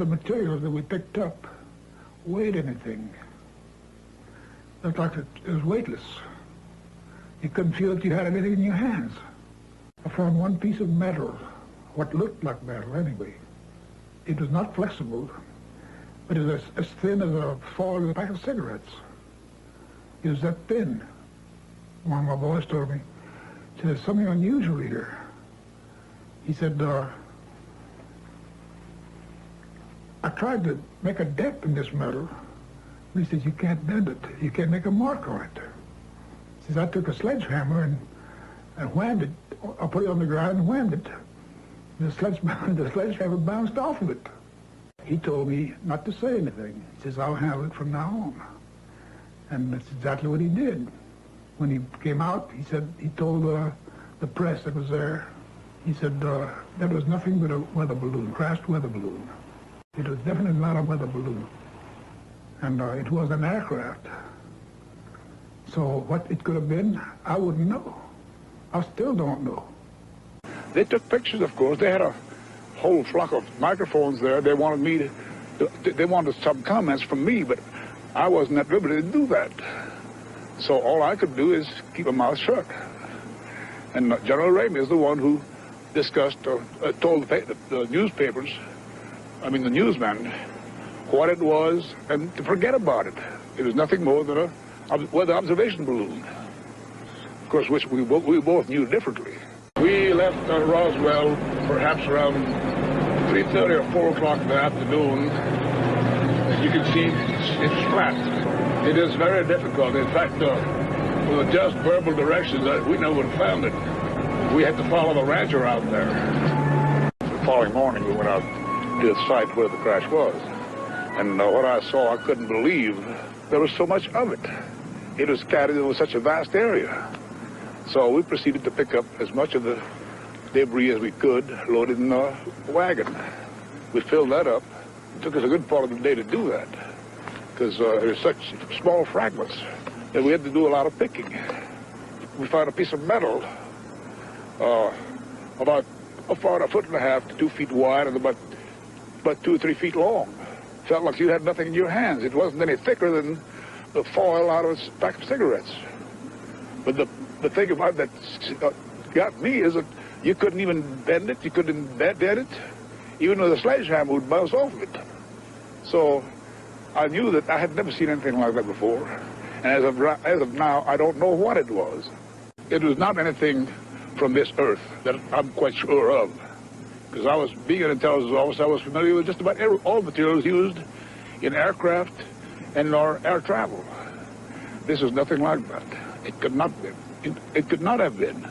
the materials that we picked up weighed anything. It looked like it was weightless. You couldn't feel that you had anything in your hands. I found one piece of metal, what looked like metal anyway. It was not flexible, but it was as thin as a foil of a pack of cigarettes. It was that thin. One of my boys told me, he said, there's something unusual here. He said, I tried to make a dent in this metal. He says, you can't bend it. You can't make a mark on it. He says, I took a sledgehammer and whammed it. I put it on the ground and whammed it. The sledgehammer bounced off of it. He told me not to say anything. He says, I'll handle it from now on. And that's exactly what he did. When he came out, he said, he told the press that was there, he said, that was nothing but a weather balloon, crashed weather balloon. It was definitely not a weather balloon. And it was an aircraft. So what it could have been, I wouldn't know. I still don't know. They took pictures, of course. They had a whole flock of microphones there. They wanted me they wanted some comments from me, but I wasn't at liberty to do that. So all I could do is keep my mouth shut. And General Ramey is the one who discussed, told the newspapers, the newsmen, what it was and to forget about it. It was nothing more than a weather observation balloon, of course, which we both knew differently. We left Roswell perhaps around 3:30 or 4 o'clock in the afternoon. As you can see, it's flat. It is very difficult. In fact, with just verbal directions, we never would have found it. We had to follow the rancher out there. The following morning, we went out to the site where the crash was. And what I saw, I couldn't believe there was so much of it. It was scattered over such a vast area. So we proceeded to pick up as much of the debris as we could, loaded in a wagon. We filled that up. It took us a good part of the day to do that, because there were such small fragments that we had to do a lot of picking. We found a piece of metal about a 1.5 to 2 feet wide and about 2 or 3 feet long. Felt like you had nothing in your hands. It wasn't any thicker than the foil out of a pack of cigarettes. But the thing about that got me is that you couldn't even bend it, you couldn't dent it, even with a sledgehammer would bounce off of it. So I knew that I had never seen anything like that before. And as of now, I don't know what it was. It was not anything from this earth that I'm quite sure of. Because being an intelligence officer, I was familiar with just about all materials used in aircraft and in our air travel. This is nothing like that. It could not have been.